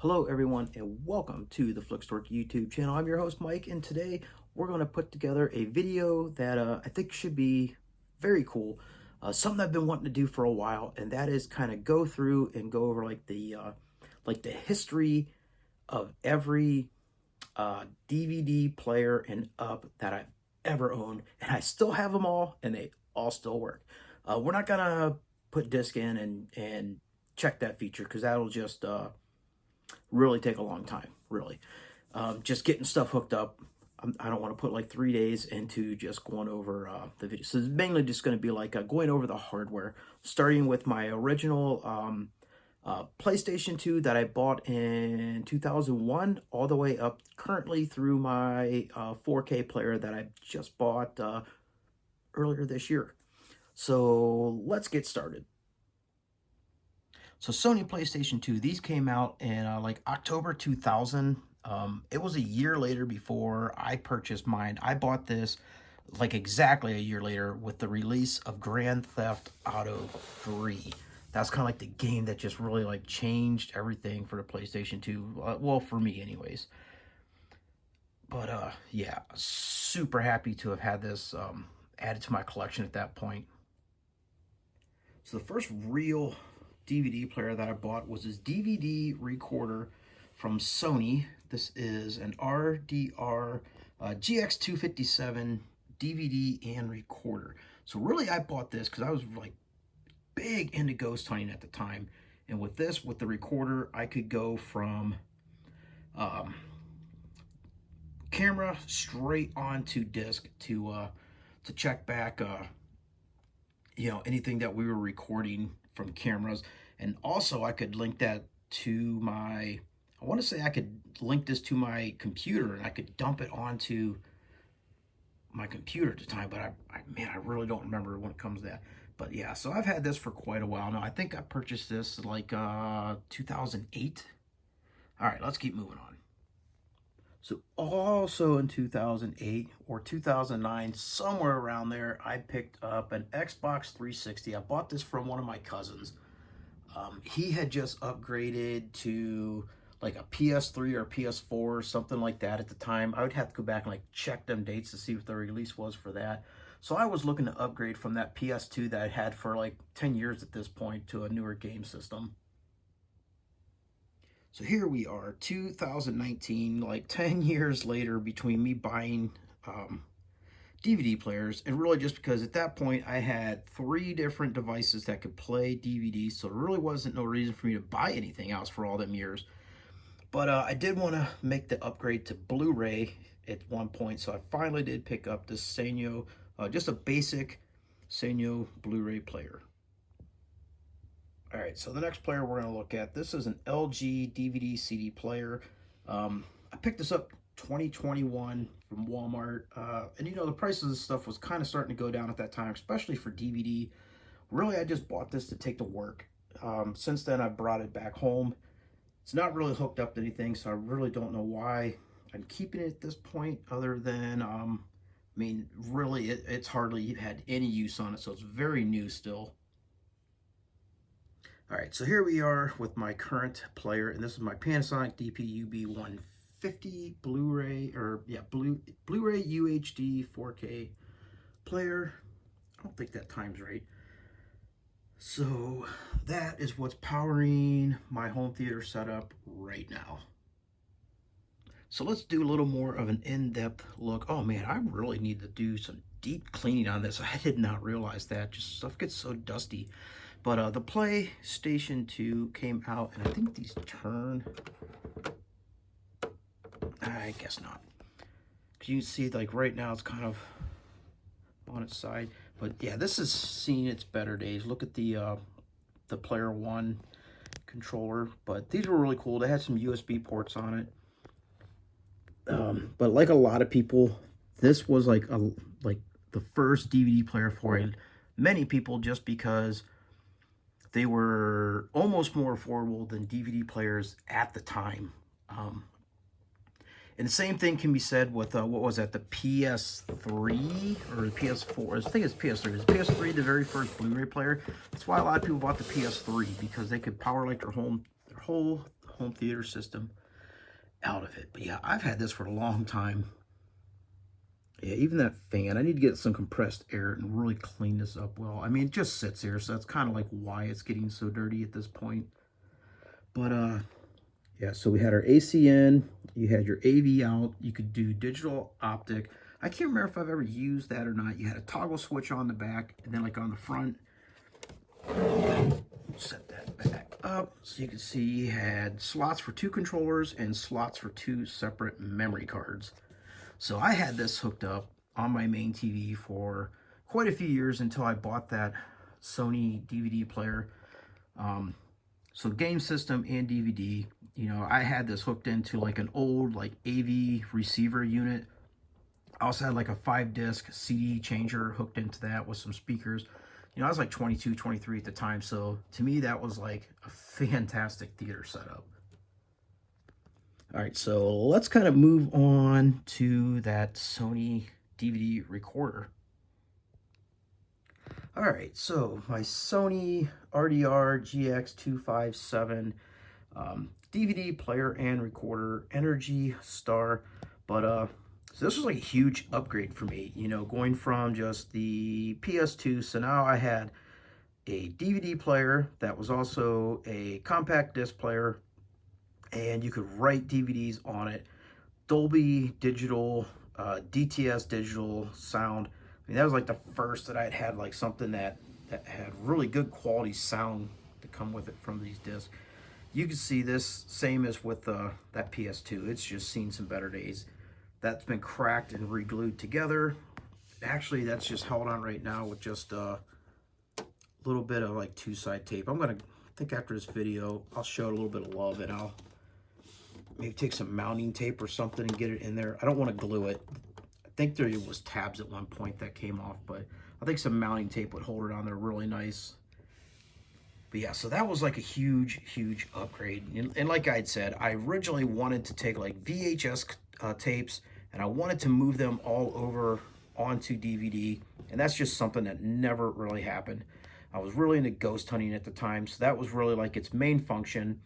Hello everyone and welcome to the Flickstork YouTube channel. I'm your host Mike, and today we're going to put together a video that I think should be very cool. Something I've been wanting to do for a while, and that is kind of go through and go over like the history of every DVD player and up that I've ever owned, and I still have them all and they all still work. We're not gonna put disc in and check that feature because that'll just really take a long time, really. Just getting stuff hooked up. I don't want to put like 3 days into just going over the video. So it's mainly just going to be like going over the hardware, starting with my original PlayStation 2 that I bought in 2001, all the way up currently through my 4K player that I just bought earlier this year. So let's get started. So Sony PlayStation 2, these came out in like October 2000. It was a year later before I purchased mine. I bought this like exactly a year later with the release of Grand Theft Auto 3. That's kind of like the game that just really like changed everything for the PlayStation 2. Well, for me anyways. But yeah, super happy to have had this added to my collection at that point. So the first real DVD player that I bought was this DVD recorder from Sony. This is an RDR GX257 DVD and recorder. So really I bought this because I was like big into ghost hunting at the time. And with this, with the recorder, I could go from camera straight onto disc to check back you know, anything that we were recording from cameras. And also I could link that to my, I want to say I could link this to my computer and I could dump it onto my computer at the time, but man, I really don't remember when it comes to that. But yeah, so I've had this for quite a while now. I think I purchased this like 2008. All right, let's keep moving on. So also in 2008 or 2009, somewhere around there, I picked up an Xbox 360. I bought this from one of my cousins. He had just upgraded to like a PS3 or PS4 or something like that at the time. I would have to go back and like check them dates to see what the release was for that. So I was looking to upgrade from that PS2 that I had for like 10 years at this point to a newer game system. So here we are, 2019, like 10 years later between me buying DVD players, and really just because at that point I had 3 different devices that could play DVDs, so there really wasn't no reason for me to buy anything else for all them years. But I did want to make the upgrade to Blu-ray at one point, so I finally did pick up this Sanyo, just a basic Sanyo Blu-ray player. All right, so the next player we're going to look at, this is an LG DVD CD player. I picked this up 2021 from Walmart, and you know, the price of this stuff was kind of starting to go down at that time, especially for DVD. Really, I just bought this to take to work. Since then, I've brought it back home. It's not really hooked up to anything, so I really don't know why I'm keeping it at this point, other than, I mean, really, it's hardly had any use on it, so it's very new still. All right, so here we are with my current player, and this is my Panasonic DP-UB150 Blu-ray, or yeah, Blu-ray UHD 4K player. I don't think that time's right. So that is what's powering my home theater setup right now. So let's do a little more of an in-depth look. Oh man, I really need to do some deep cleaning on this. I did not realize that. Just stuff gets so dusty. But the PlayStation 2 came out, and I think these turn. I guess not. Because you can see, like, right now it's kind of on its side. But yeah, this is seeing its better days. Look at the Player One controller. But these were really cool. They had some USB ports on it. But like a lot of people, this was like the first DVD player for many people, just because they were almost more affordable than DVD players at the time. And the same thing can be said with, what was that, the PS3 or the PS4? I think it's PS3. Is PS3 the very first Blu-ray player? That's why a lot of people bought the PS3, because they could power like their whole home theater system out of it. But yeah, I've had this for a long time. Yeah, even that fan, I need to get some compressed air and really clean this up well. I mean, it just sits here, so that's kind of like why it's getting so dirty at this point. But yeah, so we had our AC in, you had your AV out, you could do digital optic. I can't remember if I've ever used that or not. You had a toggle switch on the back, and then like on the front, set that back up so you can see you had slots for 2 controllers and slots for 2 separate memory cards. So I had this hooked up on my main TV for quite a few years until I bought that Sony DVD player. So game system and DVD, you know, I had this hooked into like an old like AV receiver unit. I also had like a 5-disc CD changer hooked into that with some speakers. You know, I was like 22, 23 at the time, so to me that was like a fantastic theater setup. All right, so let's kind of move on to that Sony DVD recorder. All right, so my Sony RDR GX257 DVD player and recorder, Energy Star. But so this was like a huge upgrade for me, you know, going from just the PS2. So now I had a DVD player that was also a compact disc player, and you could write DVDs on it. Dolby digital, DTS digital sound. I mean, that was like the first that I'd had like something that had really good quality sound to come with it from these discs. You can see this same as with that PS2. It's just seen some better days. That's been cracked and re-glued together. Actually, that's just held on right now with just a little bit of like 2-side tape. I think after this video, I'll show it a little bit of love, and I'll maybe take some mounting tape or something and get it in there. I don't want to glue it. I think there was tabs at one point that came off, but I think some mounting tape would hold it on there really nice. But yeah, so that was like a huge, huge upgrade. And like I had said, I originally wanted to take like VHS tapes, and I wanted to move them all over onto DVD. And that's just something that never really happened. I was really into ghost hunting at the time, so that was really like its main function.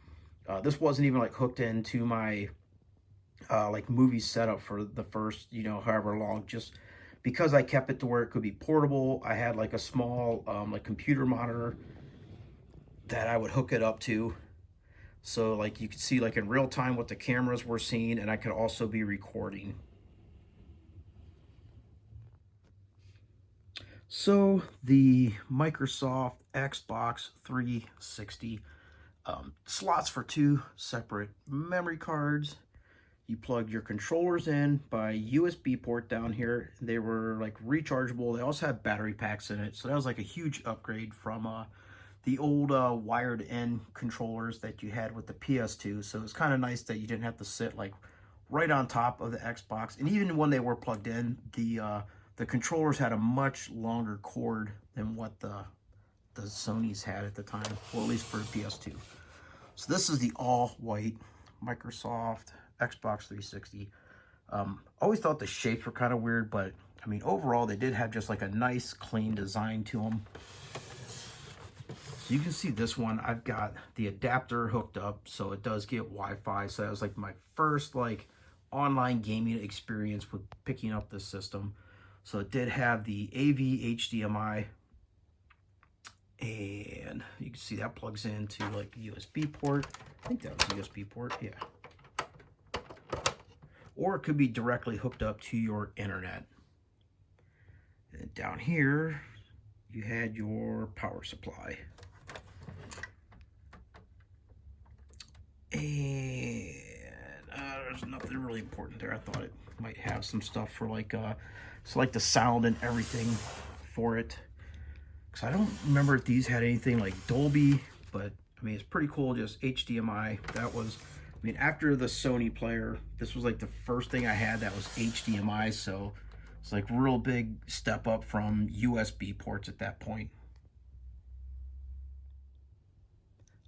This wasn't even like hooked into my like movie setup for the first, you know, however long, just because I kept it to where it could be portable. I had like a small like computer monitor that I would hook it up to. So like you could see like in real time what the cameras were seeing, and I could also be recording. So the Microsoft Xbox 360, slots for 2 separate memory cards. You plug your controllers in by USB port down here. They were like rechargeable. They also had battery packs in it. So that was like a huge upgrade from the old wired in controllers that you had with the PS2. So it's kind of nice that you didn't have to sit like right on top of the Xbox. And even when they were plugged in, the controllers had a much longer cord than what the Sonys had at the time, or at least for the PS2. So this is the all-white Microsoft Xbox 360. Always thought the shapes were kind of weird, but I mean, overall, they did have just like a nice, clean design to them. So you can see this one, I've got the adapter hooked up, so it does get Wi-Fi. So that was like my first like online gaming experience with picking up this system. So it did have the AV HDMI, and you can see that plugs into like a USB port. I think that was a USB port, yeah. Or it could be directly hooked up to your internet. And then down here, you had your power supply. And there's nothing really important there. I thought it might have some stuff for like so like the sound and everything for it, because I don't remember if these had anything like Dolby, but I mean, it's pretty cool, just HDMI. That was, I mean, after the Sony player, this was like the first thing I had that was HDMI, so it's like real big step up from USB ports at that point.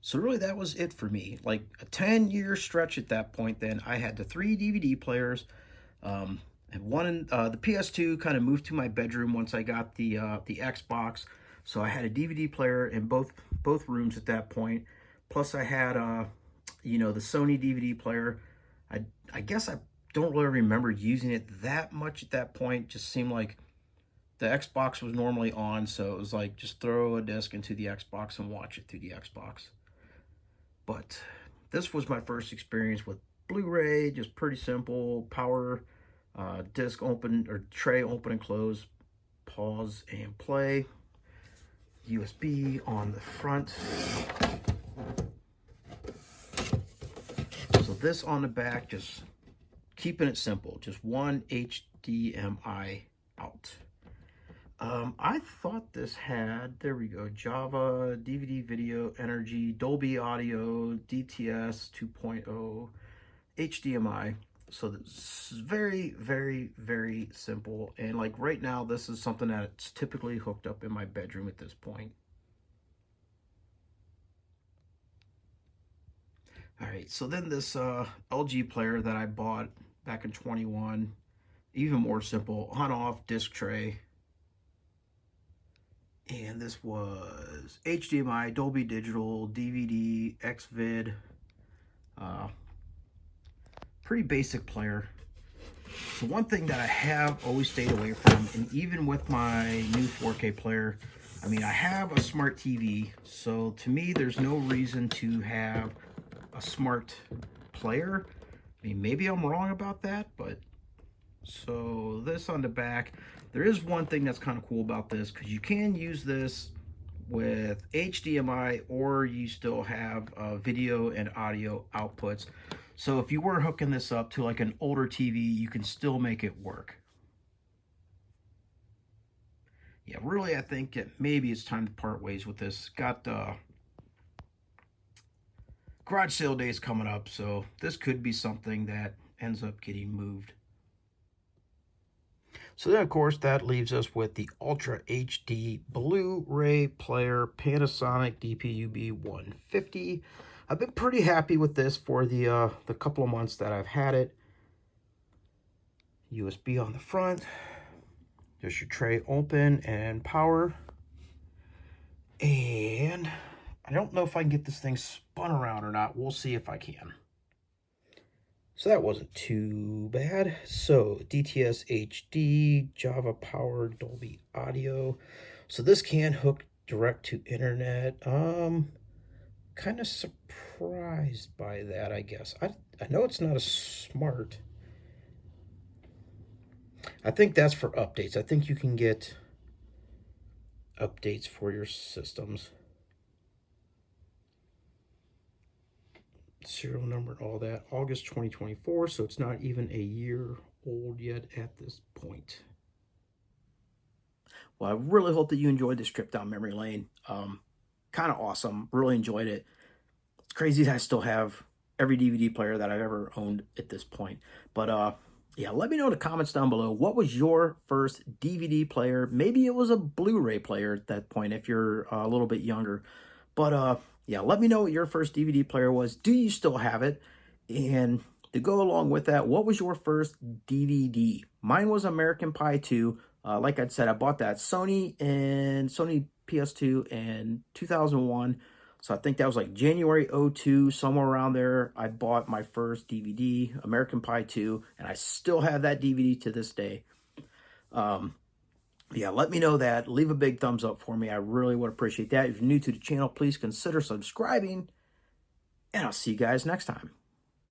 So really that was it for me, like a 10-year stretch at that point. Then I had the 3 DVD players, and one in the PS2 kind of moved to my bedroom once I got the Xbox. So I had a DVD player in both rooms at that point. Plus I had You know, the Sony DVD player, I guess I don't really remember using it that much at that point. Just seemed like the Xbox was normally on, so it was like just throw a disc into the Xbox and watch it through the Xbox. But this was my first experience with Blu-ray, just pretty simple. Power, disc open, or tray open and close, pause and play. USB on the front. So this on the back, just keeping it simple, just one HDMI out. I thought this had, there we go, Java, DVD, video, energy, Dolby Audio, DTS 2.0, HDMI. So this is very, very, very simple. And like right now, this is something that's typically hooked up in my bedroom at this point. All right, so then this LG player that I bought back in 21, even more simple, on-off disc tray. And this was HDMI, Dolby Digital, DVD, XVID. Pretty basic player. So one thing that I have always stayed away from, and even with my new 4K player, I mean, I have a smart TV, so to me, there's no reason to have a smart player. I mean, maybe I'm wrong about that, but so this on the back, there is one thing that's kind of cool about this, because you can use this with HDMI, or you still have video and audio outputs. So if you were hooking this up to like an older TV, you can still make it work. Yeah, really, I think that maybe it's time to part ways with this. Got garage sale days coming up, so this could be something that ends up getting moved. So then, of course, that leaves us with the Ultra HD Blu-ray player, Panasonic DPUB 150. I've been pretty happy with this for the couple of months that I've had it. USB on the front. Just your tray open and power. And I don't know if I can get this thing spun around or not. We'll see if I can. So that wasn't too bad. So DTS HD, Java powered Dolby Audio. So this can hook direct to internet. Kind of surprised by that, I guess. I know it's not a smart. I think that's for updates. I think you can get updates for your systems. Serial number and all that. August 2024, so it's not even a year old yet at this point. Well, I really hope that you enjoyed this trip down memory lane. Kind of awesome. Really enjoyed it. It's crazy that I still have every DVD player that I've ever owned at this point. But yeah, let me know in the comments down below, what was your first DVD player? Maybe it was a Blu-ray player at that point if you're a little bit younger. But yeah, let me know what your first DVD player was. Do you still have it? And to go along with that, what was your first DVD? Mine was American Pie 2. Like I said, I bought that Sony PS2 in 2001. So I think that was like January 02, somewhere around there. I bought my first DVD, American Pie 2, and I still have that DVD to this day. Yeah, let me know that. Leave a big thumbs up for me. I really would appreciate that. If you're new to the channel, please consider subscribing, and I'll see you guys next time.